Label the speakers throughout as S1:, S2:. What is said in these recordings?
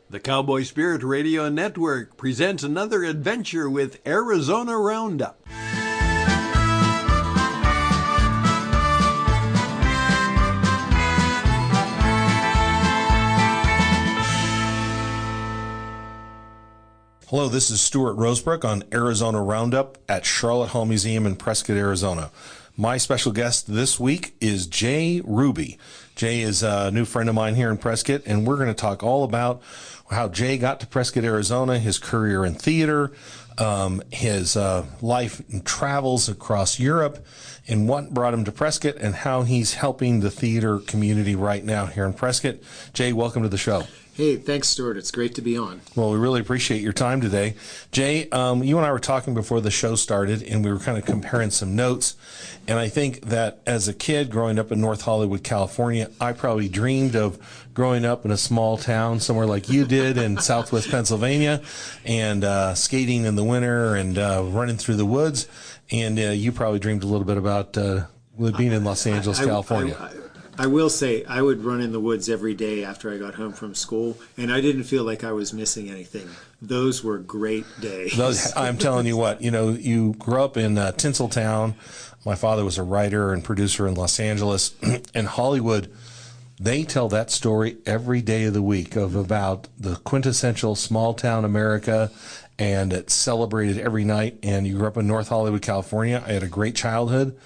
S1: The Cowboy Spirit Radio Network presents another adventure with Arizona Roundup.
S2: Hello, this is Stuart Rosebrook on Arizona Roundup at Sharlot Hall Museum in Prescott, Arizona. My special guest this week is Jay Ruby. Jay is a new friend of mine here in Prescott, and we're going to talk all about how Jay got to Prescott, Arizona, his career in theater, his life and travels across Europe, and what brought him to Prescott, and how he's helping the theater community right now here in Prescott. Jay, welcome to the show.
S3: Hey, thanks, Stuart. It's great to be on.
S2: Well, we really appreciate your time today. Jay, you and I were talking before the show started, and we were kind of comparing some notes. And I think that as a kid growing up in North Hollywood, California, I probably dreamed of growing up in a small town somewhere like you did in Southwest Pennsylvania, and skating in the winter and running through the woods. And you probably dreamed a little bit about being in Los Angeles, California.
S3: I will say I would run in the woods every day after I got home from school, and I didn't feel like I was missing anything. Those were great days.
S2: I'm telling you what, you grew up in Tinseltown. My father was a writer and producer in Los Angeles. And Hollywood, they tell that story every day of the week of about the quintessential small town America, and it's celebrated every night. And you grew up in North Hollywood, California. I had a great childhood,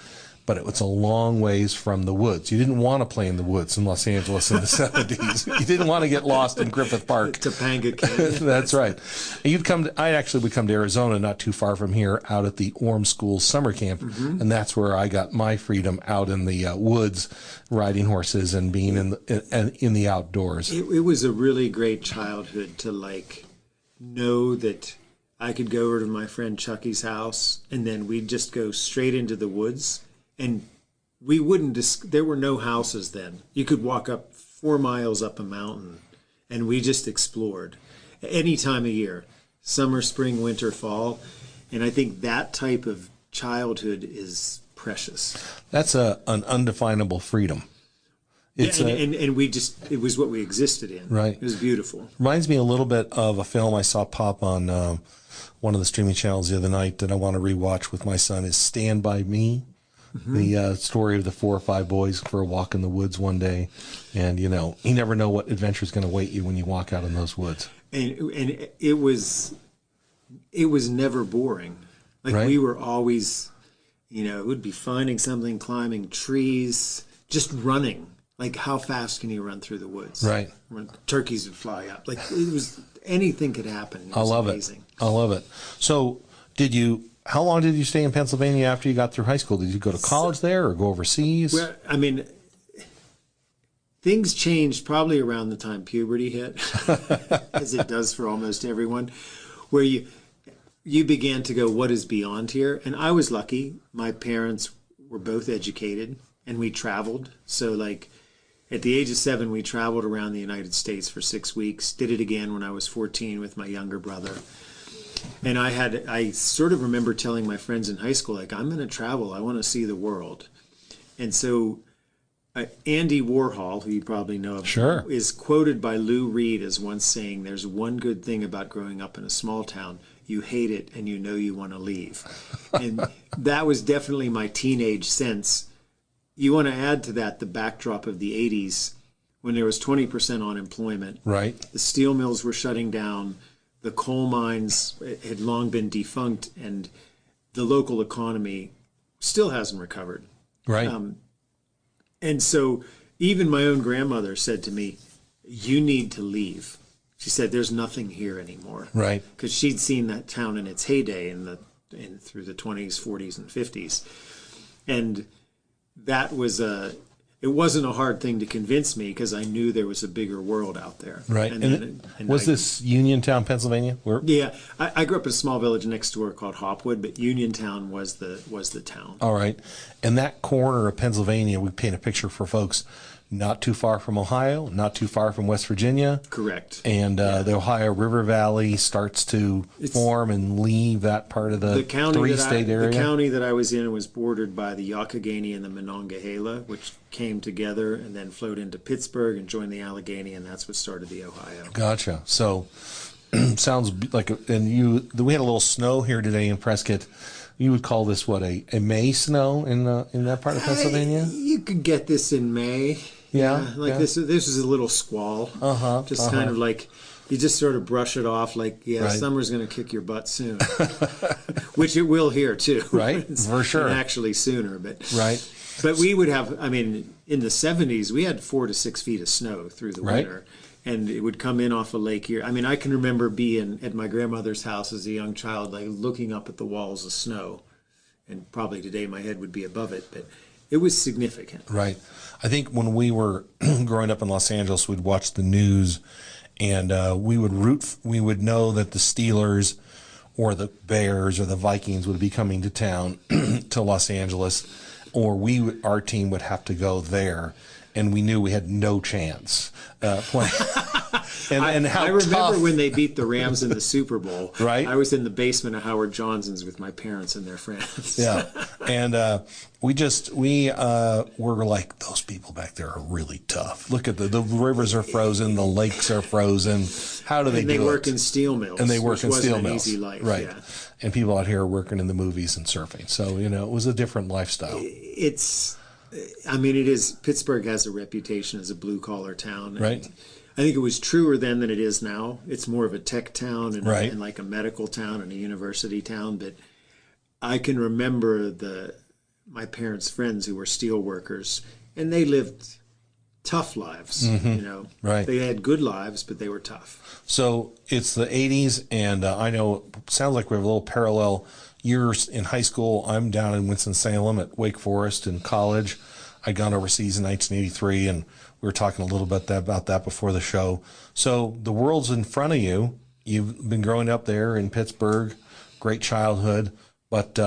S2: but it was a long ways from the woods. You didn't want to play in the woods in Los Angeles in the 70s. You didn't want to get lost in Griffith Park.
S3: Topanga Canyon.
S2: That's right. I actually would come to Arizona, not too far from here, out at the Orm School summer camp, and that's where I got my freedom out in the woods, riding horses and being in the outdoors.
S3: It was a really great childhood to know that I could go over to my friend Chucky's house, and then we'd just go straight into the woods. And we there were no houses then. You could walk up 4 miles up a mountain, and we just explored any time of year, summer, spring, winter, fall. And I think that type of childhood is precious.
S2: That's an undefinable freedom.
S3: And we just, it was what we existed in.
S2: Right.
S3: It was beautiful.
S2: Reminds me a little bit of a film I saw pop on one of the streaming channels the other night that I want to rewatch with my son is Stand By Me. The story of the 4 or 5 boys for a walk in the woods one day. And, you never know what adventure is going to await you when you walk out in those woods.
S3: And it was never boring.
S2: Right?
S3: We were always, it would be finding something, climbing trees, just running. How fast can you run through the woods?
S2: Right.
S3: When turkeys would fly up. Anything could happen. It was
S2: I love
S3: amazing.
S2: it. I love it. So how long did you stay in Pennsylvania after you got through high school? Did you go to college there or go overseas?
S3: Well, things changed probably around the time puberty hit, as it does for almost everyone, where you began to go, what is beyond here? And I was lucky. My parents were both educated, and we traveled. So, at the age of 7, we traveled around the United States for 6 weeks, did it again when I was 14 with my younger brother. And I sort of remember telling my friends in high school, I'm going to travel. I want to see the world. And so Andy Warhol, who you probably know of,
S2: sure,
S3: is quoted by Lou Reed as once saying, there's one good thing about growing up in a small town. You hate it and you want to leave. And that was definitely my teenage sense. You want to add to that the backdrop of the 80s when there was 20% unemployment.
S2: Right.
S3: The steel mills were shutting down. The coal mines had long been defunct, and the local economy still hasn't recovered.
S2: Right.
S3: And so even my own grandmother said to me, you need to leave. She said, there's nothing here anymore.
S2: Right.
S3: Because she'd seen that town in its heyday through the 20s, 40s, and 50s. And that was it wasn't a hard thing to convince me because I knew there was a bigger world out there.
S2: Right. And was this Uniontown, Pennsylvania?
S3: Yeah. I grew up in a small village next door called Hopwood, but Uniontown was the town.
S2: All right. And that corner of Pennsylvania, we paint a picture for folks not too far from Ohio, not too far from West Virginia.
S3: Correct.
S2: And the Ohio River Valley starts to form and leave that part of the three-state area.
S3: The county that I was in was bordered by the Youghiogheny and the Monongahela, which came together and then flowed into Pittsburgh and joined the Allegheny, and that's what started the Ohio.
S2: Gotcha. So sounds like, we had a little snow here today in Prescott. You would call this what, a May snow in that part of Pennsylvania?
S3: You could get this in May.
S2: Yeah.
S3: This is a little squall. Kind of like you just sort of brush it off like,
S2: Right.
S3: Summer's going to kick your butt soon, which it will here too.
S2: Right, for sure.
S3: And actually sooner, but
S2: Right.
S3: But we would have, in the 70s, we had 4 to 6 feet of snow through the
S2: Right.
S3: winter. And it would come in off a lake here. I can remember being at my grandmother's house as a young child, like looking up at the walls of snow. And probably today my head would be above it, but it was significant.
S2: Right. I think when we were growing up in Los Angeles, we'd watch the news, and we would know that the Steelers or the Bears or the Vikings would be coming to town to Los Angeles, or our team would have to go there, and we knew we had no chance playing. And how
S3: I remember
S2: tough.
S3: when they beat the Rams in the Super Bowl.
S2: Right.
S3: I was in the basement of Howard Johnson's with my parents and their friends.
S2: Yeah, and we were like, those people back there are really tough. Look at the rivers are frozen, the lakes are frozen. How do they do it?
S3: And they work in steel mills.
S2: And they work in steel
S3: an
S2: mills.
S3: Easy life,
S2: right?
S3: Yeah.
S2: And people out here are working in the movies and surfing. So it was a different lifestyle.
S3: It is. Pittsburgh has a reputation as a blue collar town.
S2: Right.
S3: I think it was truer then than it is now. It's more of a tech town
S2: Right.
S3: and like a medical town and a university town. But I can remember my parents' friends who were steel workers, and they lived tough lives.
S2: Right.
S3: They had good lives, but they were tough.
S2: So it's the 80s, and I know it sounds like we have a little parallel years in high school. I'm down in Winston-Salem at Wake Forest in college. I'd gone overseas in 1983, and we were talking a little bit about that before the show. So the world's in front of you. You've been growing up there in Pittsburgh, great childhood, but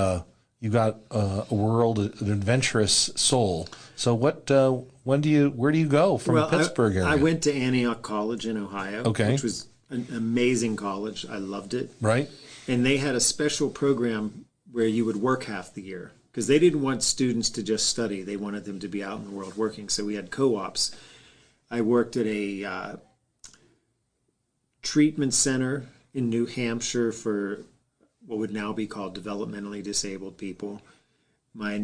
S2: you've got a world, an adventurous soul. So where do you go from the Pittsburgh area?
S3: I went to Antioch College in Ohio,
S2: Okay.
S3: which was an amazing college. I loved it.
S2: Right.
S3: And they had a special program where you would work half the year because they didn't want students to just study. They wanted them to be out in the world working. So we had co-ops. I worked at a treatment center in New Hampshire for what would now be called developmentally disabled people. My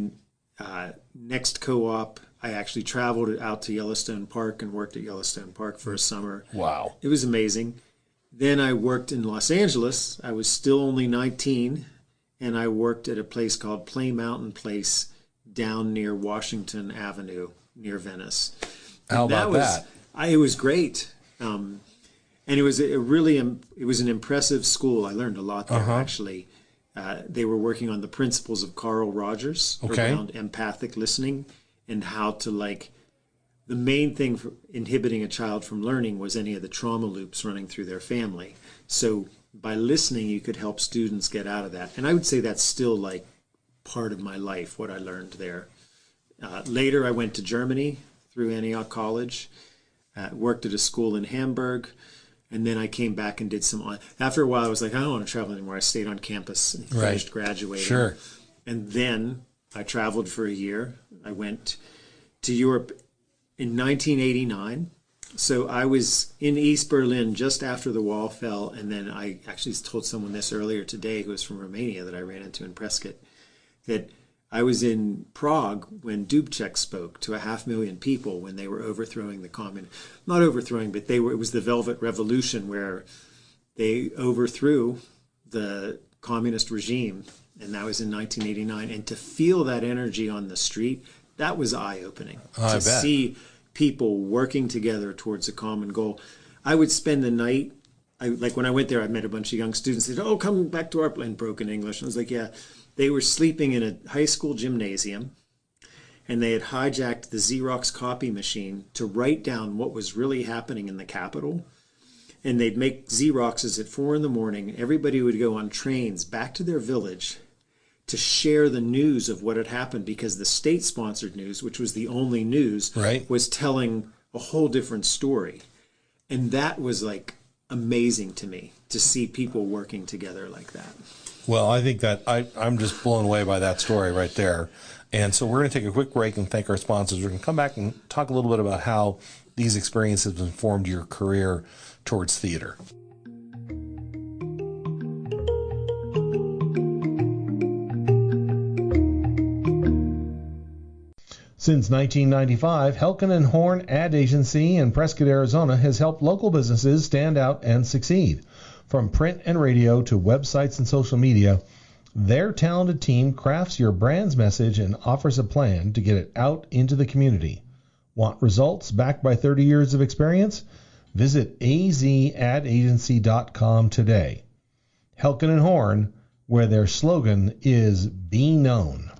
S3: next co-op, I actually traveled out to Yellowstone Park and worked at Yellowstone Park for a summer.
S2: Wow.
S3: It was amazing. Then I worked in Los Angeles. I was still only 19, and I worked at a place called Play Mountain Place down near Washington Avenue, near Venice.
S2: How about that?
S3: It was great. And it was it was an impressive school. I learned a lot there, actually. They were working on the principles of Carl Rogers around empathic listening and how to the main thing for inhibiting a child from learning was any of the trauma loops running through their family. So by listening, you could help students get out of that. And I would say that's still part of my life, what I learned there. Later, I went to Germany through Antioch College, worked at a school in Hamburg, and then I came back and did after a while, I was like, I don't want to travel anymore. I stayed on campus and finished graduating.
S2: Sure.
S3: And then I traveled for a year. I went to Europe in 1989. So I was in East Berlin just after the wall fell, and then I actually told someone this earlier today who was from Romania that I ran into in Prescott, that I was in Prague when Dubček spoke to 500,000 people when they were overthrowing not overthrowing, but it was the Velvet Revolution where they overthrew the communist regime, and that was in 1989. And to feel that energy on the street, that was eye-opening.
S2: I bet.
S3: See people working together towards a common goal. I would spend the night, when I went there, I met a bunch of young students. They said, "Oh, come back to our place," in broken English. And I was like, yeah. They were sleeping in a high school gymnasium, and they had hijacked the Xerox copy machine to write down what was really happening in the Capitol. And they'd make Xeroxes at 4 a.m. Everybody would go on trains back to their village to share the news of what had happened, because the state-sponsored news, which was the only news,
S2: Right.
S3: was telling a whole different story. And that was amazing to me to see people working together like that.
S2: Well, I think that I'm just blown away by that story right there. And so we're going to take a quick break and thank our sponsors. We're going to come back and talk a little bit about how these experiences have informed your career towards theater. Since 1995, Helken & Horn Ad Agency in Prescott, Arizona has helped local businesses stand out and succeed. From print and radio to websites and social media, their talented team crafts your brand's message and offers a plan to get it out into the community. Want results backed by 30 years of experience? Visit azadagency.com today. Helken & Horn, where their slogan is "Be Known."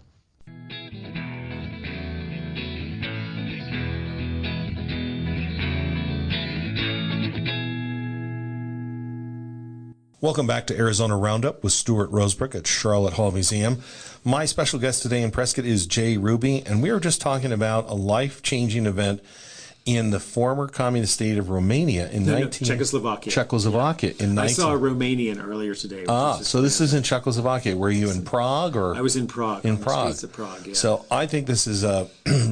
S2: Welcome back to Arizona Roundup with Stuart Rosebrook at Sharlot Hall Museum. My special guest today in Prescott is Jay Ruby, and we were just talking about a life-changing event in the former communist state of Romania in
S3: Czechoslovakia.
S2: Czechoslovakia in 19...
S3: I saw a Romanian earlier today.
S2: So this is in Czechoslovakia. Were you in Prague or?
S3: I was in Prague.
S2: In Prague.
S3: The streets of Prague, yeah.
S2: So I think this is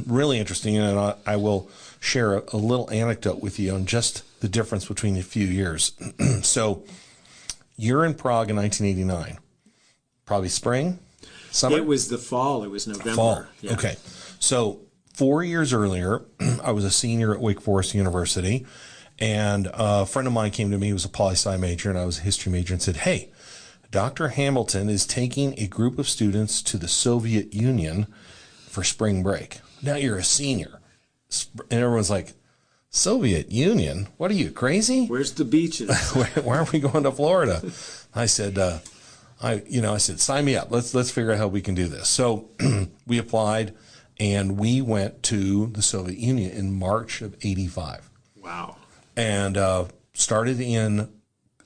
S2: really interesting, and I will share a little anecdote with you on just the difference between a few years. So you're in Prague in 1989. Probably spring, summer?
S3: It was the fall. It was November.
S2: Fall.
S3: Yeah.
S2: Okay. So 4 years earlier, I was a senior at Wake Forest University, and a friend of mine came to me. He was a poli-sci major, and I was a history major, and said, "Hey, Dr. Hamilton is taking a group of students to the Soviet Union for spring break." Now you're a senior. And everyone's like, "Soviet Union? What are you, crazy?
S3: Where's the beaches?
S2: Why are we going to Florida?" I said, I said, "Sign me up. Let's figure out how we can do this." So we applied, and we went to the Soviet Union in March of '85.
S3: Wow.
S2: And started in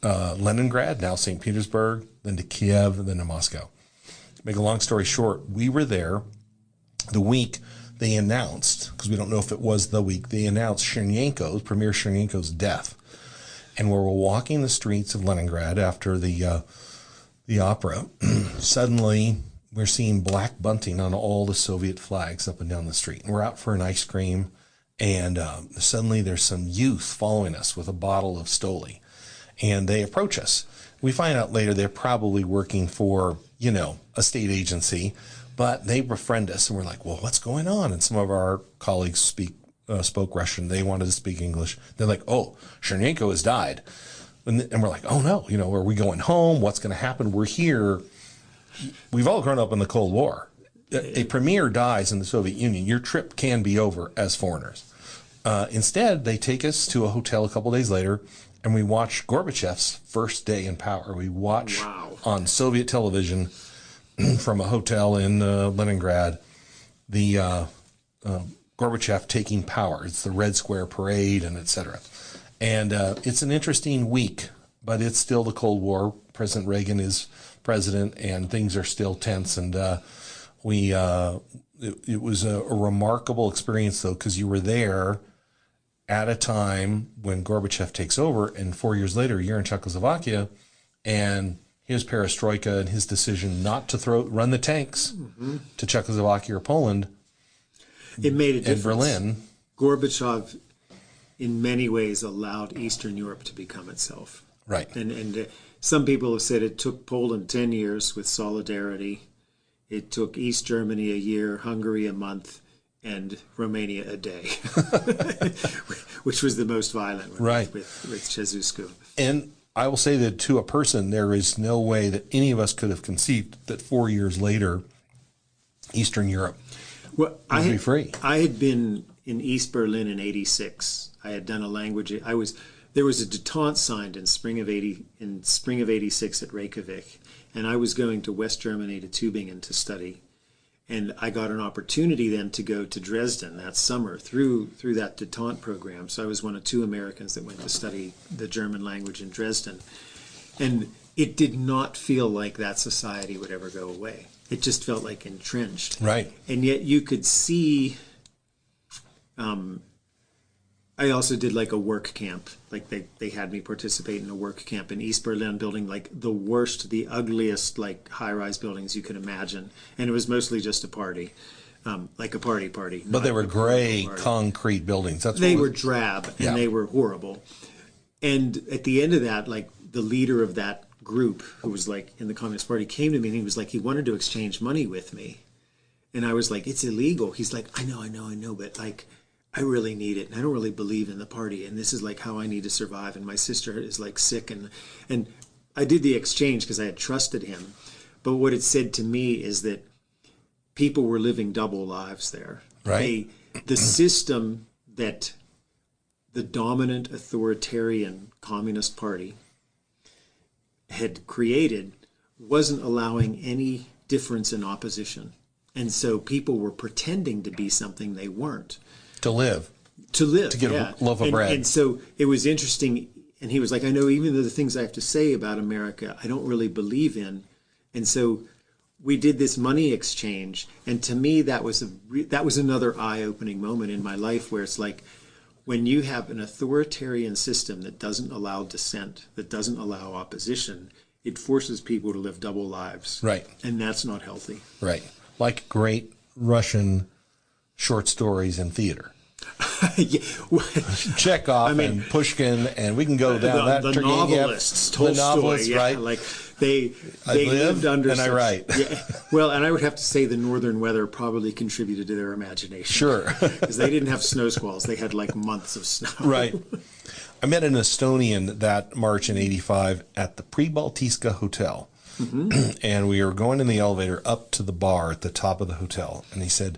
S2: Leningrad, now St. Petersburg, then to Kiev, and then to Moscow. Make a long story short, we were there the week they announced, because we don't know if it was the week, they announced Premier Chernenko's death. And we were walking the streets of Leningrad after the opera. Suddenly, we're seeing black bunting on all the Soviet flags up and down the street. And we're out for an ice cream, and suddenly there's some youth following us with a bottle of Stoli. And they approach us. We find out later they're probably working for, a state agency, but they befriend us, and we're like, "Well, what's going on?" And some of our colleagues spoke Russian. They wanted to speak English. They're like, "Oh, Chernenko has died." And we're like, "Oh, no, are we going home? What's going to happen? We're here." We've all grown up in the Cold War. A premier dies in the Soviet Union. Your trip can be over as foreigners. Instead, they take us to a hotel a couple days later, and we watch Gorbachev's first day in power. We watch on Soviet television from a hotel in Leningrad the Gorbachev taking power. It's the Red Square Parade, and et cetera. And it's an interesting week, but it's still the Cold War. President Reagan is president, and things are still tense. And it was a remarkable experience, though, because you were there at a time when Gorbachev takes over, and 4 years later, you're in Czechoslovakia, and his perestroika and his decision not to run the tanks to Czechoslovakia or Poland.
S3: It made a difference.
S2: In Berlin.
S3: Gorbachev, in many ways, allowed Eastern Europe to become itself.
S2: Right.
S3: And some people have said it took Poland 10 years with solidarity. It took East Germany a year, Hungary a month, and Romania a day, which was the most violent one,
S2: right,
S3: with Ceausescu.
S2: And I will say that to a person, there is no way that any of us could have conceived that 4 years later, Eastern Europe would be free.
S3: I had been in East Berlin in '86. I had done a language. There was a detente signed in spring of '86 at Reykjavik, and I was going to West Germany to Tübingen to study. And I got an opportunity then to go to Dresden that summer through that detente program. So I was one of two Americans that went to study the German language in Dresden. And it did not feel like that society would ever go away. It just felt like entrenched.
S2: Right.
S3: And yet you could see, I I also did like a work camp. Like they had me participate in a work camp in East Berlin, building like the worst, the ugliest, like high-rise buildings you could imagine. And it was mostly just a party, like a party.
S2: But they were gray concrete buildings.
S3: They were drab and they were horrible. And at the end of that, like the leader of that group, who was like in the Communist Party, came to me and he was like, he wanted to exchange money with me. And I was like, it's illegal. He's like, I know, but like, I really need it. And I don't really believe in the party. And this is like how I need to survive. And my sister is like sick. And I did the exchange because I had trusted him. But what it said to me is that people were living double lives there.
S2: Right.
S3: The system that the dominant authoritarian Communist Party had created wasn't allowing any difference in opposition. And so people were pretending to be something they weren't.
S2: To live.
S3: To
S2: get a loaf of bread.
S3: And so it was interesting. And he was like, I know even though the things I have to say about America, I don't really believe in. And so we did this money exchange. And to me, that was another eye-opening moment in my life where it's like, when you have an authoritarian system that doesn't allow dissent, that doesn't allow opposition, it forces people to live double lives.
S2: Right.
S3: And that's not healthy.
S2: Right. Like great Russian short stories in theater.
S3: Yeah.
S2: Chekhov and Pushkin, and we can go down that.
S3: The novelists, Tolstoy,
S2: the novelists, right?
S3: Like they lived under.
S2: And I write.
S3: Yeah. Well, and I would have to say the northern weather probably contributed to their imagination.
S2: Sure.
S3: Because they didn't have snow squalls; they had like months of snow.
S2: Right. I met an Estonian that March in '85 at the Pribaltiska Hotel. Mm-hmm. And we were going in the elevator up to the bar at the top of the hotel. And he said,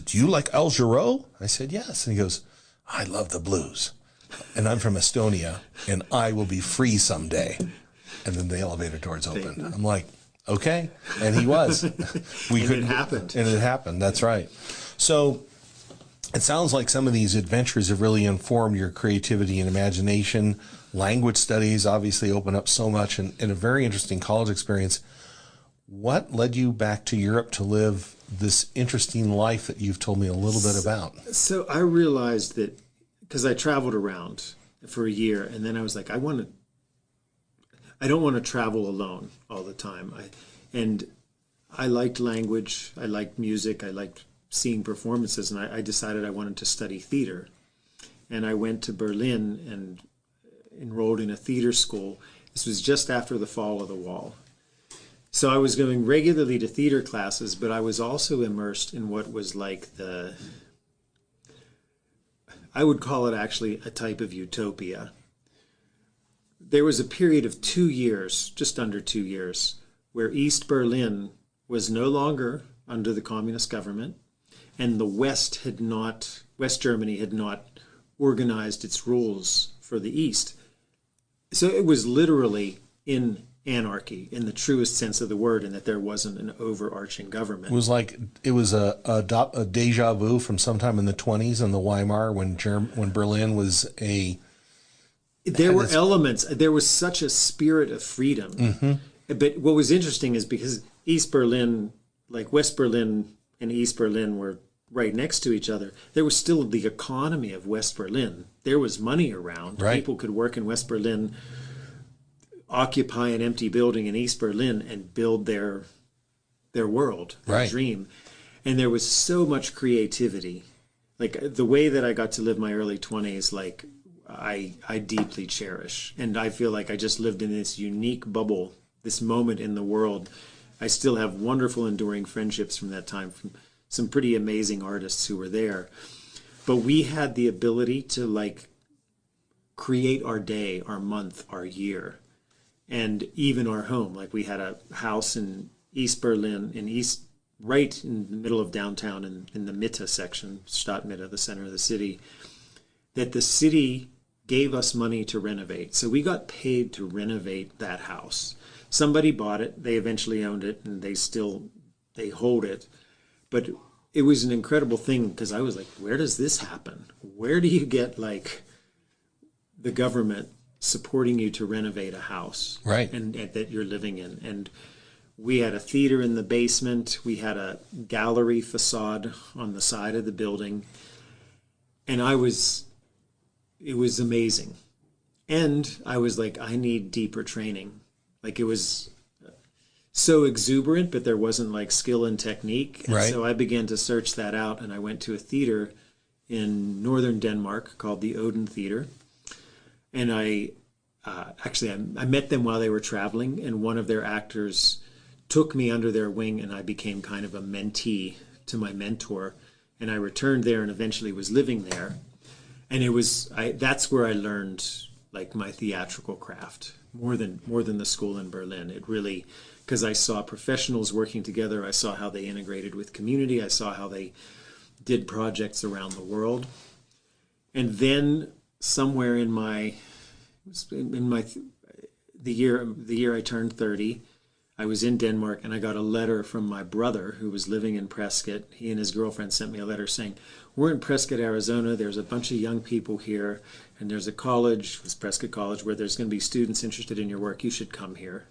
S2: do you like Al Jarreau? I said, yes. And he goes, I love the blues. And I'm from Estonia, and I will be free someday. And then the elevator doors opened. I'm like, okay. And he was.
S3: It happened.
S2: And it happened. That's right. So it sounds like some of these adventures have really informed your creativity and imagination. Language studies obviously open up so much, and a very interesting college experience. What led you back to Europe to live this interesting life that you've told me a little bit about? So
S3: I realized that because I traveled around for a year, and then I was like, I don't want to travel alone all the time. I liked language, I liked music, I liked seeing performances, and I decided I wanted to study theater. And I went to Berlin and enrolled in a theater school. This was just after the fall of the wall. So I was going regularly to theater classes, but I was also immersed in what was like I would call it actually a type of utopia. There was a period of 2 years, just under 2 years, where East Berlin was no longer under the communist government, and the West Germany had not organized its rules for the East. So it was literally in anarchy in the truest sense of the word, and that there wasn't an overarching government. It was a deja vu from sometime in the 1920s in the Weimar when Berlin was a... There were elements. There was such a spirit of freedom. Mm-hmm. But what was interesting is because East Berlin, like West Berlin and East Berlin were right next to each other, there was still the economy of West Berlin. There was money around. Right. People could work in West Berlin, occupy an empty building in East Berlin, and build their world, their dream. And there was so much creativity. Like the way that I got to live my early 20s, like I deeply cherish. And I feel like I just lived in this unique bubble, this moment in the world. I still have wonderful enduring friendships from that time, from some pretty amazing artists who were there. But we had the ability to like create our day, our month, our year, and even our home. Like we had a house in East Berlin, right in the middle of downtown, in the Mitte section, Stadtmitte, the center of the city, that the city gave us money to renovate. So we got paid to renovate that house. Somebody bought it, they eventually owned it, and they hold it. But it was an incredible thing because I was like, where does this happen? Where do you get like the government supporting you to renovate a house, right? And that you're living in? And we had a theater in the basement. We had a gallery facade on the side of the building. And I was it was amazing. And I was like, I need deeper training. Like, it was so exuberant, but there wasn't like skill and technique. And
S2: Right.
S3: so I began to search that out, and I went to a theater in northern Denmark called the Oden Theater. And I met them while they were traveling, and one of their actors took me under their wing, and I became kind of a mentee to my mentor. And I returned there and eventually was living there. And that's where I learned like my theatrical craft more than the school in Berlin. It really, because I saw professionals working together, I saw how they integrated with community, I saw how they did projects around the world. And then somewhere the year I turned 30, I was in Denmark, and I got a letter from my brother who was living in Prescott. He and his girlfriend sent me a letter saying, we're in Prescott, Arizona. There's a bunch of young people here, and there's a college, it was Prescott College, where there's going to be students interested in your work. You should come here.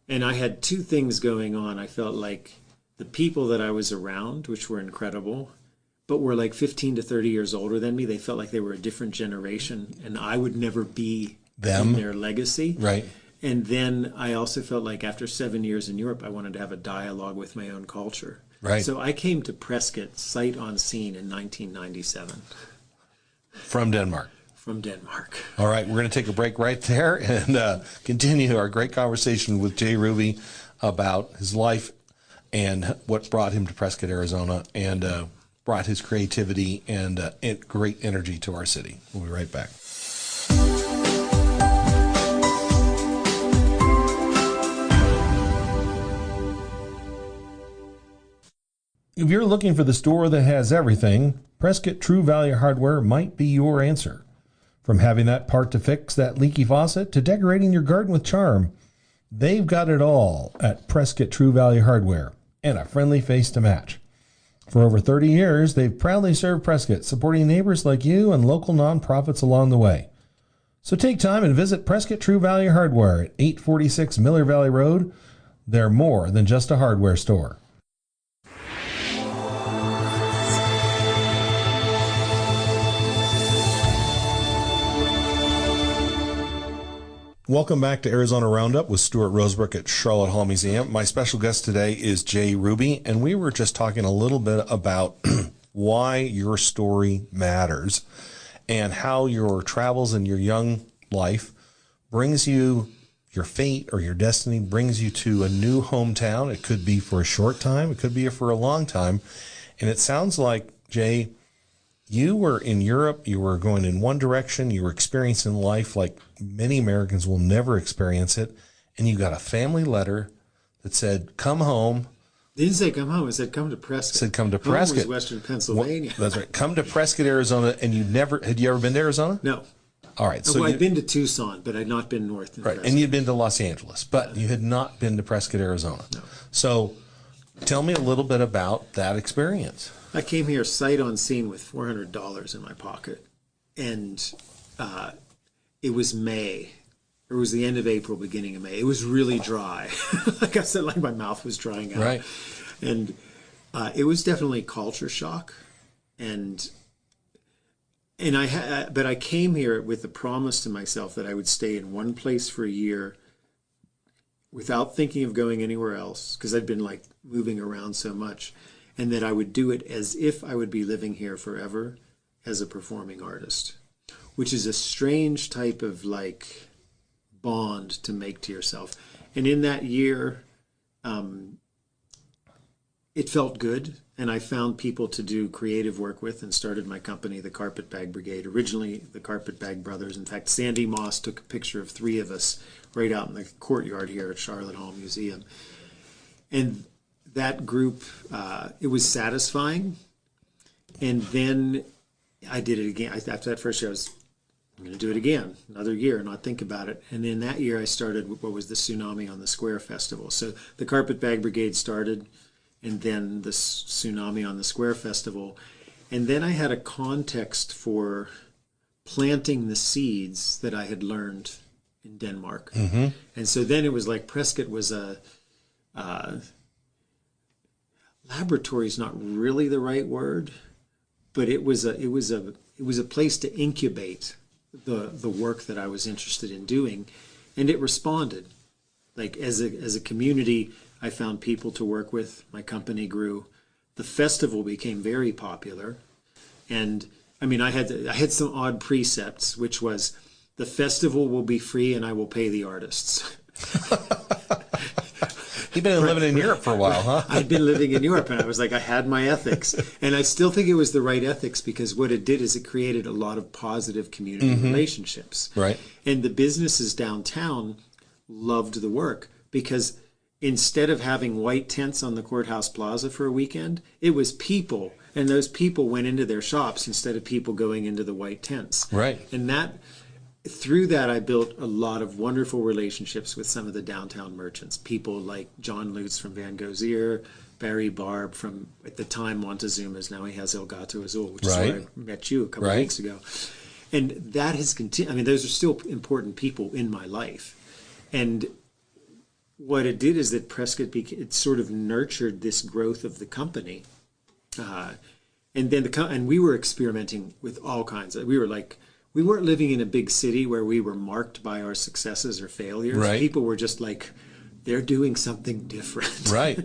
S3: And I had two things going on. I felt like the people that I was around, which were incredible, but were like 15 to 30 years older than me. They felt like they were a different generation, and I would never be in their legacy.
S2: Right.
S3: And then I also felt like after 7 years in Europe, I wanted to have a dialogue with my own culture.
S2: Right.
S3: So I came to Prescott sight unseen in 1997.
S2: From Denmark.
S3: From Denmark.
S2: All right, we're going to take a break right there and continue our great conversation with Jay Ruby about his life and what brought him to Prescott, Arizona, and brought his creativity and great energy to our city. We'll be right back. If you're looking for the store that has everything, Prescott True Value Hardware might be your answer. From having that part to fix that leaky faucet to decorating your garden with charm, they've got it all at Prescott True Value Hardware, and a friendly face to match. For over 30 years, they've proudly served Prescott, supporting neighbors like you and local nonprofits along the way. So take time and visit Prescott True Value Hardware at 846 Miller Valley Road. They're more than just a hardware store. Welcome back to Arizona Roundup with Stuart Rosebrook at Sharlot Hall Museum. My special guest today is Jay Ruby, and we were just talking a little bit about why your story matters and how your travels and your young life brings you, your fate or your destiny brings you to a new hometown. It could be for a short time, it could be for a long time. And it sounds like, Jay, you were in Europe, you were going in one direction, you were experiencing life like many Americans will never experience it, and you got a family letter that said, come home.
S3: It didn't say come home, it said come to Prescott.
S2: It said come to
S3: Home
S2: Prescott.
S3: was Western Pennsylvania.
S2: Well, that's right. Come to Prescott, Arizona, and had you ever been to Arizona?
S3: No.
S2: All right. So
S3: I'd been to Tucson, but I'd not been north in
S2: right,
S3: Prescott.
S2: and you'd been to Los Angeles, but you had not been to Prescott, Arizona.
S3: No.
S2: So tell me a little bit about that experience.
S3: I came here sight unseen with $400 in my pocket, and it was May. It was the end of April, beginning of May. It was really dry. Like I said, like my mouth was drying out.
S2: Right.
S3: And it was definitely culture shock, but I came here with the promise to myself that I would stay in one place for a year without thinking of going anywhere else, because I'd been like moving around so much, and that I would do it as if I would be living here forever as a performing artist, which is a strange type of like bond to make to yourself. And in that year, it felt good, and I found people to do creative work with and started my company, the Carpetbag Brigade, originally the Carpetbag Brothers. In fact, Sandy Moss took a picture of three of us right out in the courtyard here at Sharlot Hall Museum. And that group, it was satisfying. And then I did it again. After that first year, I'm going to do it again, another year, not think about it. And then that year I started what was the Tsunami on the Square Festival. So the Carpetbag Brigade started, and then the Tsunami on the Square Festival. And then I had a context for planting the seeds that I had learned in Denmark. Mm-hmm. And so then it was like Prescott was a laboratory is not really the right word, but it was it was a place to incubate the work that I was interested in doing, and it responded. Like as a community, I found people to work with. My company grew. The festival became very popular, and I mean, I had some odd precepts, which was the festival will be free and I will pay the artists.
S2: You've been living in Europe for a while, huh?
S3: I'd been living in Europe, and I was like, I had my ethics. And I still think it was the right ethics, because what it did is it created a lot of positive community relationships.
S2: Right.
S3: And the businesses downtown loved the work, because instead of having white tents on the courthouse plaza for a weekend, it was people. And those people went into their shops instead of people going into the white tents.
S2: Right.
S3: And through that, I built a lot of wonderful relationships with some of the downtown merchants. People like John Lutz from Van Gogh's Ear, Barry Barb from, at the time, Montezuma's. Now he has El Gato Azul, which is where I met you a couple of weeks ago. And that has continued. I mean, those are still important people in my life. And what it did is that Prescott, it sort of nurtured this growth of the company. And then and we were experimenting with all kinds of, we weren't living in a big city where we were marked by our successes or failures.
S2: Right.
S3: People were just like, they're doing something different.
S2: Right.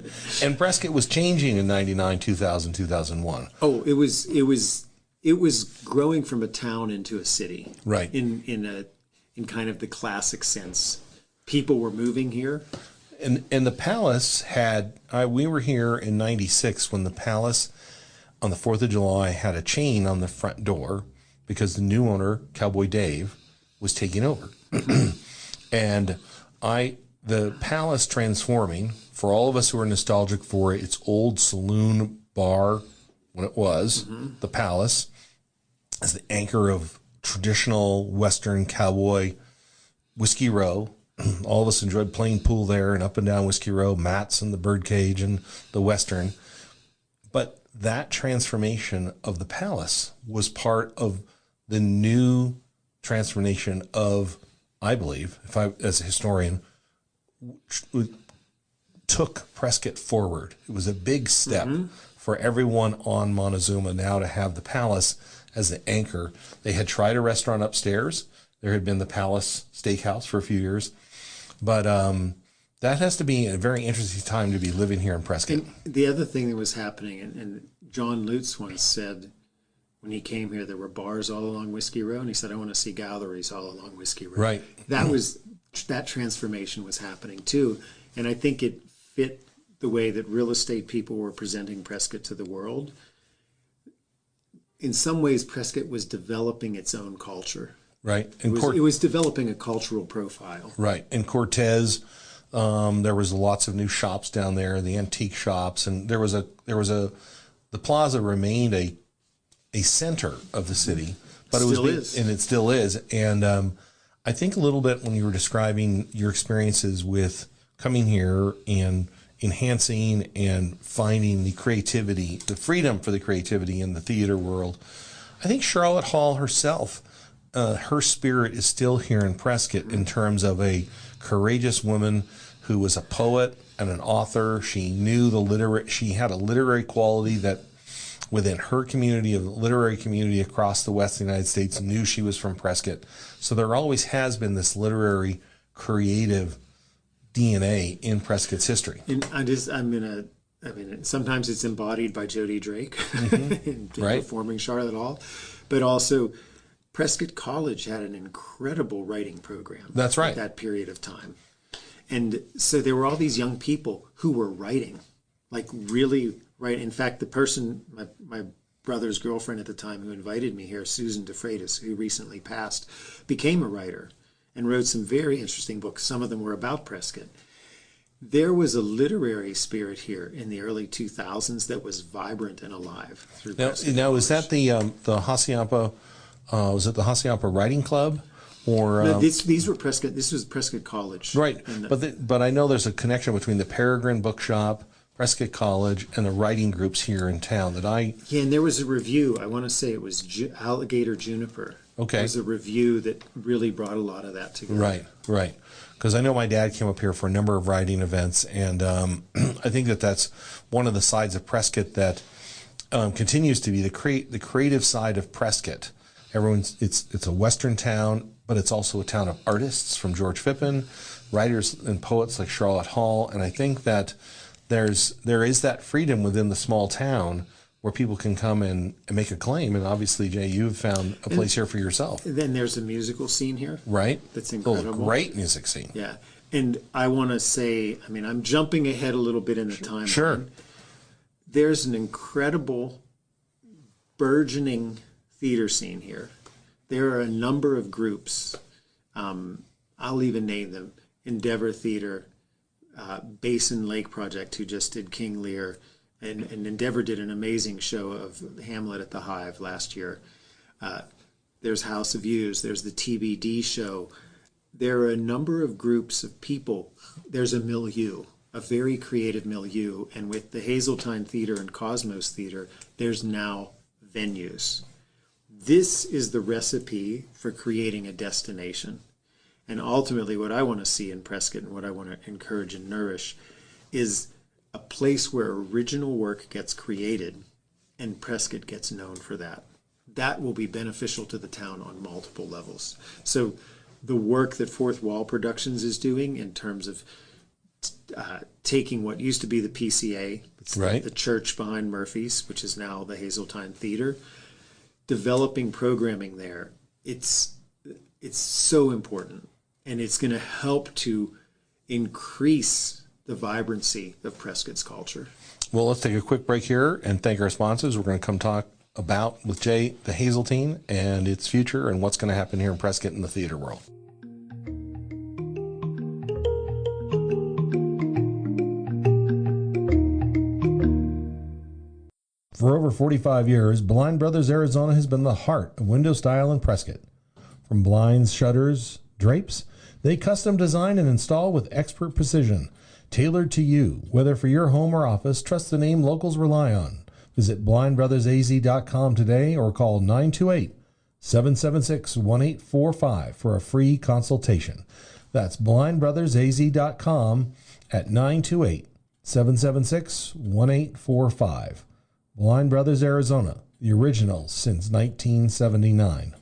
S2: And Prescott was changing in 99, 2000, 2001.
S3: Oh, it was growing from a town into a city.
S2: Right.
S3: In kind of the classic sense. People were moving here.
S2: And the Palace had, we were here in 96 when the Palace on the 4th of July had a chain on the front door, because the new owner, Cowboy Dave, was taking over. And the Palace transforming, for all of us who are nostalgic for its old saloon bar when it was, the Palace, as the anchor of traditional Western cowboy Whiskey Row. All of us enjoyed playing pool there and up and down Whiskey Row, Matt's and the Birdcage and the Western. But that transformation of the Palace was part of the new transformation of, I believe, as a historian, took Prescott forward. It was a big step for everyone on Montezuma now to have the Palace as the anchor. They had tried a restaurant upstairs. There had been the Palace Steakhouse for a few years. But that has to be a very interesting time to be living here in Prescott.
S3: And the other thing that was happening, and John Lutz once said, when he came here, there were bars all along Whiskey Row, and he said, I want to see galleries all along Whiskey Row.
S2: Right.
S3: That transformation was happening too, and I think it fit the way that real estate people were presenting Prescott to the world. In some ways, Prescott was developing its own culture.
S2: Right.
S3: It was developing a cultural profile.
S2: Right. In Cortez, there was lots of new shops down there, the antique shops, and the plaza remained a center of the city, but it still is. And I think a little bit when you were describing your experiences with coming here and enhancing and finding the creativity, the freedom for the creativity in the theater world, I think Sharlot Hall herself, her spirit is still here in Prescott in terms of a courageous woman who was a poet and an author. She knew she had a literary quality that within her community, of the literary community across the Western United States, knew she was from Prescott. So there always has been this literary, creative DNA in Prescott's history.
S3: And sometimes it's embodied by Jody Drake in performing Sharlot Hall, but also Prescott College had an incredible writing program.
S2: That's right.
S3: At that period of time. And so there were all these young people who were writing, like really writing. In fact, the person, my brother's girlfriend at the time who invited me here, Susan DeFreitas, who recently passed, became a writer and wrote some very interesting books. Some of them were about Prescott. There was a literary spirit here in the early 2000s that was vibrant and alive through Prescott.
S2: Now is that the Hacienda? Was it the Hacienda Writing Club? Or
S3: no, these were Prescott. This was Prescott College,
S2: right? But I know there's a connection between the Peregrine Bookshop, Prescott College, and the writing groups here in town.
S3: And there was a review. I want to say it was Alligator Juniper.
S2: Okay,
S3: it was a review that really brought a lot of that together.
S2: Right. Because I know my dad came up here for a number of writing events, and I think that's one of the sides of Prescott that continues to be the creative side of Prescott. It's a Western town, but it's also a town of artists from George Phippen, writers and poets like Sharlot Hall, and I think that there is that freedom within the small town where people can come and make a claim. And obviously, Jay, you've found a place here for yourself.
S3: And then there's a musical scene here.
S2: Right.
S3: That's incredible.
S2: Oh, great music scene.
S3: Yeah. And I want to say, I mean, I'm jumping ahead a little bit in the timeline.
S2: Sure.
S3: There's an incredible burgeoning theater scene here. There are a number of groups. I'll even name them. Endeavor Theater, Basin Lake Project, who just did King Lear, and Endeavor did an amazing show of Hamlet at the Hive last year. There's House of Views. There's the TBD show. There are a number of groups of people. There's a milieu, a very creative milieu, and with the Hazeltine Theatre and Cosmos Theatre, there's now venues. This is the recipe for creating a destination. And ultimately, what I want to see in Prescott and what I want to encourage and nourish is a place where original work gets created and Prescott gets known for that. That will be beneficial to the town on multiple levels. So the work that Fourth Wall Productions is doing in terms of taking what used to be the PCA,
S2: right,
S3: the church behind Murphy's, which is now the Hazeltine Theatre, developing programming there, it's so important. And it's going to help to increase the vibrancy of Prescott's culture.
S2: Well, let's take a quick break here and thank our sponsors. We're going to come talk about, with Jay, the Hazeltine and its future and what's going to happen here in Prescott in the theater world.
S4: For over 45 years, Blind Brothers Arizona has been the heart of window style in Prescott. From blinds, shutters, drapes, they custom design and install with expert precision. Tailored to you, whether for your home or office, trust the name locals rely on. Visit blindbrothersaz.com today or call 928-776-1845 for a free consultation. That's blindbrothersaz.com at 928-776-1845. Blind Brothers Arizona, the original since 1979.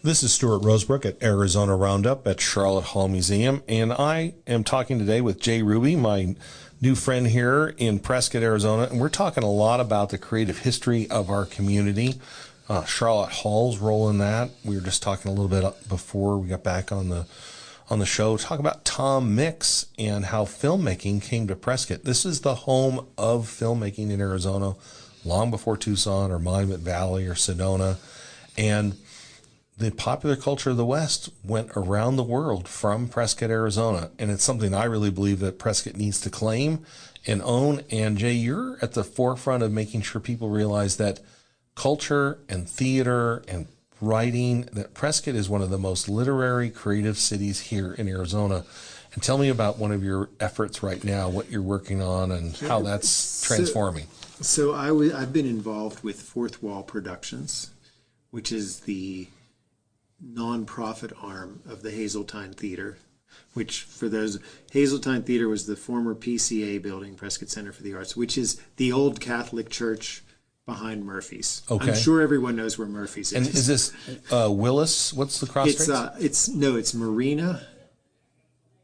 S2: This is Stuart Rosebrook at Arizona Roundup at Sharlot Hall Museum, and I am talking today with Jay Ruby, my new friend here in Prescott, Arizona, and we're talking a lot about the creative history of our community, Sharlot Hall's role in that. We were just talking a little bit before we got back on the show, talk about Tom Mix and how filmmaking came to Prescott. This is the home of filmmaking in Arizona, long before Tucson or Monument Valley or Sedona, and the popular culture of the West went around the world from Prescott, Arizona, and it's something I really believe that Prescott needs to claim and own. And Jay, you're at the forefront of making sure people realize that culture and theater and writing, that Prescott is one of the most literary, creative cities here in Arizona. And tell me about one of your efforts right now, what you're working on, and how that's transforming.
S3: So I've been involved with Fourth Wall Productions, which is the nonprofit arm of the Hazeltine Theatre, which for those, Hazeltine Theatre was the former PCA building, Prescott Center for the Arts, which is the old Catholic church behind Murphy's.
S2: Okay.
S3: I'm sure everyone knows where Murphy's is.
S2: And is this Willis? What's the cross streets?
S3: It's Marina.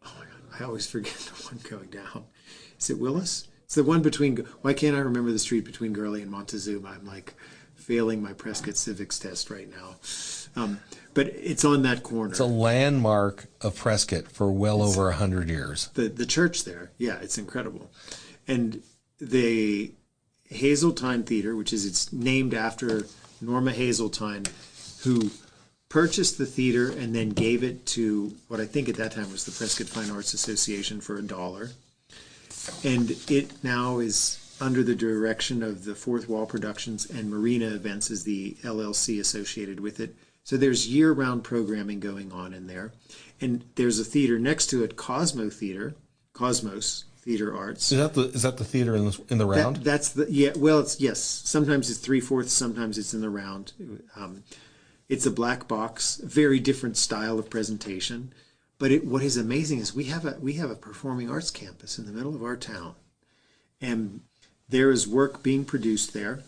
S3: Oh my God, I always forget the one going down. Is it Willis? It's the one between, why can't I remember the street between Gurley and Montezuma? I'm like failing my Prescott civics test right now. But it's on that corner.
S2: It's a landmark of Prescott for well over 100 years.
S3: The church there, yeah, it's incredible. And the Hazeltine Theatre, which is it's named after Norma Hazeltine, who purchased the theater and then gave it to what I think at that time was the Prescott Fine Arts Association for $1. And it now is under the direction of the Fourth Wall Productions, and Marina Events is the LLC associated with it. So there's year-round programming going on in there. And there's a theater next to it, Cosmos Theater Arts.
S2: Is that the theater in the round?
S3: That's the, yeah, well, it's, yes. Sometimes it's 3/4, sometimes it's in the round. It's a black box, very different style of presentation. But what is amazing is we have a performing arts campus in the middle of our town, and there is work being produced there.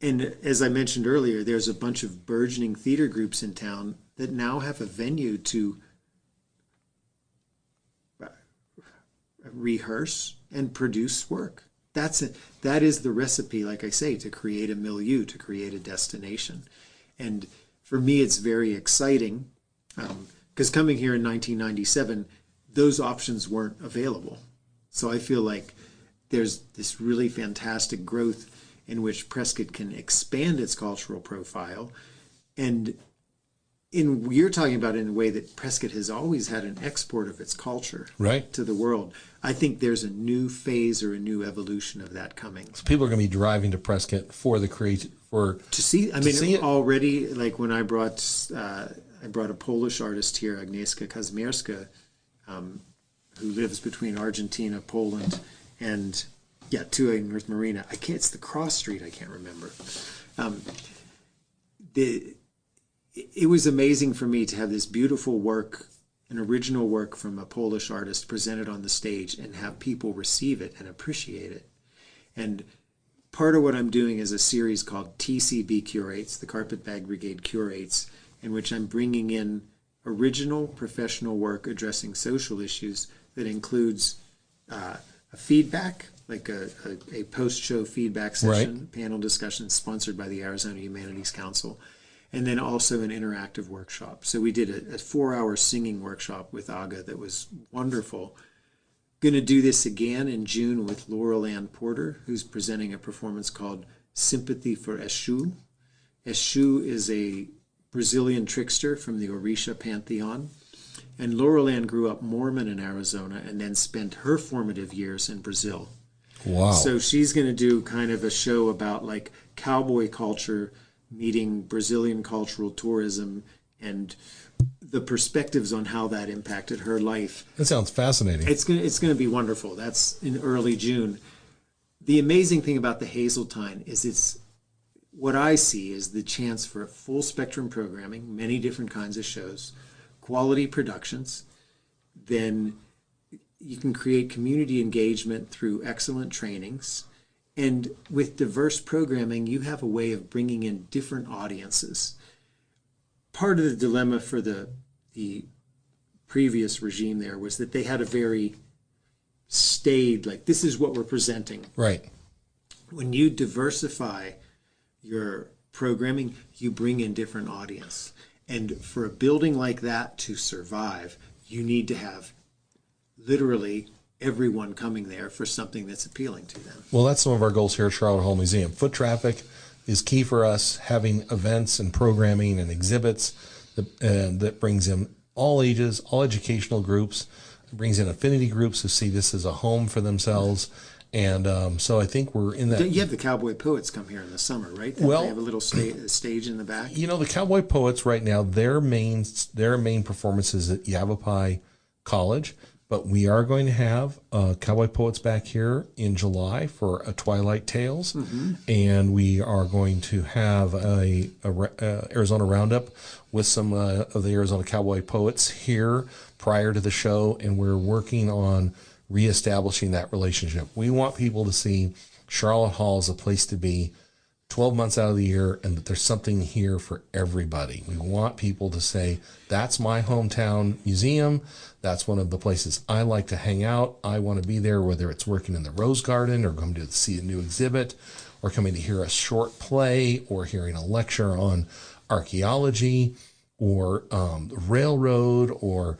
S3: And as I mentioned earlier, there's a bunch of burgeoning theater groups in town that now have a venue to rehearse and produce work. That is the recipe, like I say, to create a milieu, to create a destination. And for me, it's very exciting because coming here in 1997, those options weren't available. So I feel like there's this really fantastic growth in which Prescott can expand its cultural profile. And you're talking about in a way that Prescott has always had an export of its culture to the world. I think there's a new phase or a new evolution of that coming.
S2: So people are going to be driving to Prescott for the
S3: to see. I mean, already, like when I brought a Polish artist here, Agnieszka Kazmierska, who lives between Argentina, Poland, and Tua in North Marina. It's the cross street. I can't remember. It was amazing for me to have this beautiful work, an original work from a Polish artist presented on the stage and have people receive it and appreciate it. And part of what I'm doing is a series called TCB Curates, the Carpetbag Brigade Curates, in which I'm bringing in original professional work addressing social issues that includes a feedback, like a post-show feedback session, panel discussion sponsored by the Arizona Humanities Council, and then also an interactive workshop. So we did a 4-hour singing workshop with Aga that was wonderful. Going to do this again in June with Laurel Ann Porter, who's presenting a performance called Sympathy for Exu. Exu is a Brazilian trickster from the Orisha pantheon. And Laurel Ann grew up Mormon in Arizona and then spent her formative years in Brazil.
S2: Wow.
S3: So she's going to do kind of a show about like cowboy culture meeting Brazilian cultural tourism and the perspectives on how that impacted her life.
S2: That sounds fascinating.
S3: It's going to be wonderful. That's in early June. The amazing thing about the Hazeltine is what I see is the chance for full spectrum programming, many different kinds of shows, quality productions. Then you can create community engagement through excellent trainings. And with diverse programming, you have a way of bringing in different audiences. Part of the dilemma for the previous regime there was that they had a very staid, like, this is what we're presenting.
S2: Right.
S3: When you diversify your programming, you bring in different audience. And for a building like that to survive, you need to have literally everyone coming there for something that's appealing to them.
S2: Well, that's some of our goals here at Sharlot Hall Museum. Foot traffic is key for us, having events and programming and exhibits that brings in all ages, all educational groups, brings in affinity groups who see this as a home for themselves. And so I think we're in that.
S3: You have the Cowboy Poets come here in the summer, right? They have a little stage in the back.
S2: You know, the Cowboy Poets right now, their main performance is at Yavapai College. But we are going to have Cowboy Poets back here in July for a Twilight Tales, and we are going to have a Arizona Roundup with some of the Arizona Cowboy Poets here prior to the show, and we're working on reestablishing that relationship. We want people to see Sharlot Hall as a place to be 12 months out of the year, and that there's something here for everybody. We want people to say, that's my hometown museum. That's one of the places I like to hang out. I want to be there, whether it's working in the Rose Garden or coming to see a new exhibit or coming to hear a short play or hearing a lecture on archaeology or railroad or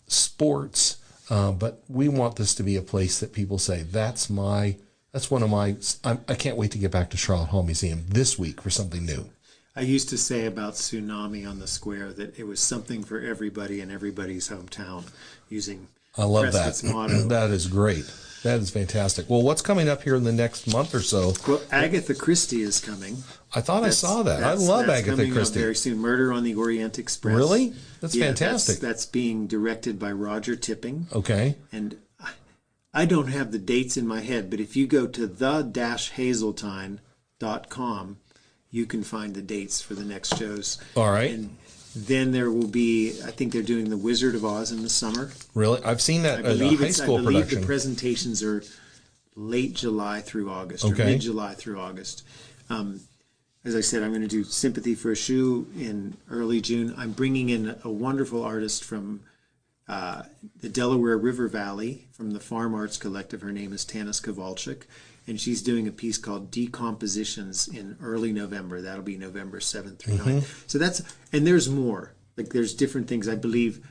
S2: sports. But we want this to be a place that people say, that's one of my, I can't wait to get back to Sharlot Hall Museum this week for something new.
S3: I used to say about Tsunami on the Square that it was something for everybody in everybody's hometown, using
S2: I love
S3: Prescott's
S2: that.
S3: motto.
S2: That is great. That is fantastic. Well, what's coming up here in the next month or so?
S3: Well, Agatha Christie is coming.
S2: I thought I saw that. I love Agatha
S3: coming
S2: Christie.
S3: Up very soon. Murder on the Orient Express.
S2: Really? That's fantastic.
S3: That's being directed by Roger Tipping.
S2: Okay.
S3: And I don't have the dates in my head, but if you go to the-hazeltine.com, you can find the dates for the next shows.
S2: All right.
S3: And Then there will be, I think they're doing The Wizard of Oz in the summer.
S2: Really? I've seen that as a high school
S3: I believe
S2: production.
S3: the presentations are late July through August, or
S2: Okay.
S3: mid-July through August. As I said, I'm going to do Sympathy for a Shoe in early June. I'm bringing in a wonderful artist from the Delaware River Valley, from the Farm Arts Collective. Her name is Tanis Kowalczyk, and she's doing a piece called Decompositions in early November. That'll be November 7th through 9th. So that's, and there's more. Like, there's different things. I believe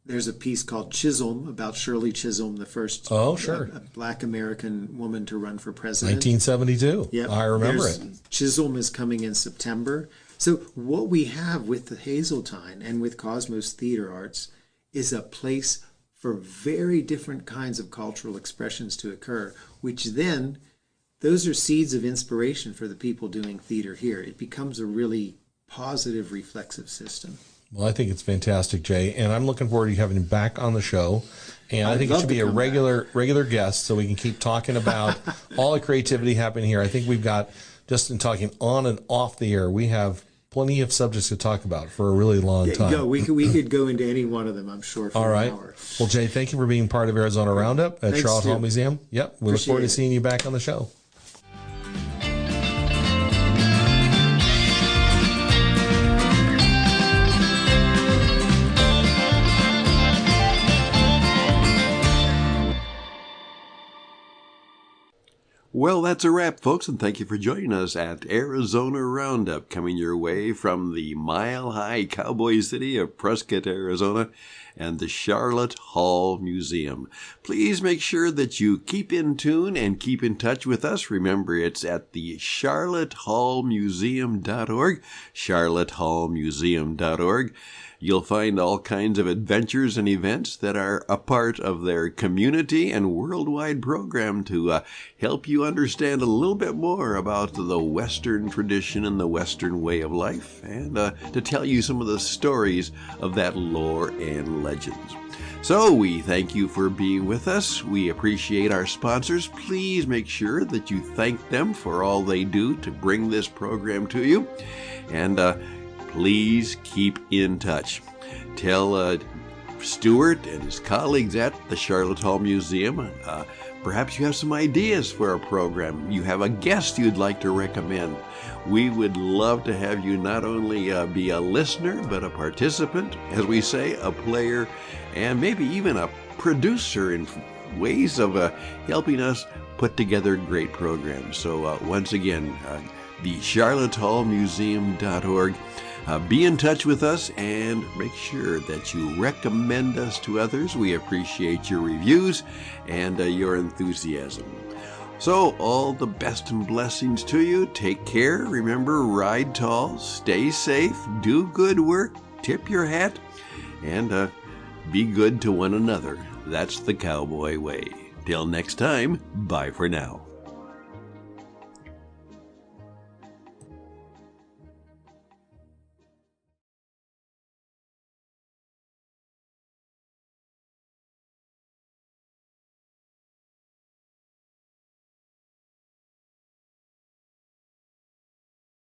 S3: there's a piece called Chisholm, about Shirley Chisholm, the first a Black American woman to run for president.
S2: 1972.
S3: Yep.
S2: I remember it.
S3: Chisholm is coming in September. So what we have with the Hazeltine and with Cosmos Theater Arts is a place for very different kinds of cultural expressions to occur, which then, those are seeds of inspiration for the people doing theater here. It becomes a really positive, reflexive system.
S2: Well, I think it's fantastic, Jay, and I'm looking forward to having you back on the show. And I think it should be a regular guest, so we can keep talking about all the creativity happening here. I think we've got, just in talking on and off the air, we have plenty of subjects to talk about for a really long time.
S3: Yeah, we could go into any one of them, I'm sure, for an hour.
S2: Well, Jay, thank you for being part of Arizona Roundup at Sharlot Hall Museum. Yep, we look forward to seeing you back on the show.
S1: Well, that's a wrap, folks, and thank you for joining us at Arizona Roundup, coming your way from the mile-high cowboy city of Prescott, Arizona, and the Sharlot Hall Museum. Please make sure that you keep in tune and keep in touch with us. Remember, it's at the charlottehallmuseum.org, charlottehallmuseum.org. You'll find all kinds of adventures and events that are a part of their community and worldwide program to help you understand a little bit more about the Western tradition and the Western way of life, and to tell you some of the stories of that lore and legends. So we thank you for being with us. We appreciate our sponsors. Please make sure that you thank them for all they do to bring this program to you. And please keep in touch. Tell Stuart and his colleagues at the Sharlot Hall Museum, perhaps you have some ideas for a program. You have a guest you'd like to recommend. We would love to have you not only be a listener, but a participant, as we say, a player, and maybe even a producer in ways of helping us put together great programs. So once again, the charlottehallmuseum.org. Be in touch with us and make sure that you recommend us to others. We appreciate your reviews and your enthusiasm. So, all the best and blessings to you. Take care. Remember, ride tall, stay safe, do good work, tip your hat, and be good to one another. That's the cowboy way. Till next time, bye for now.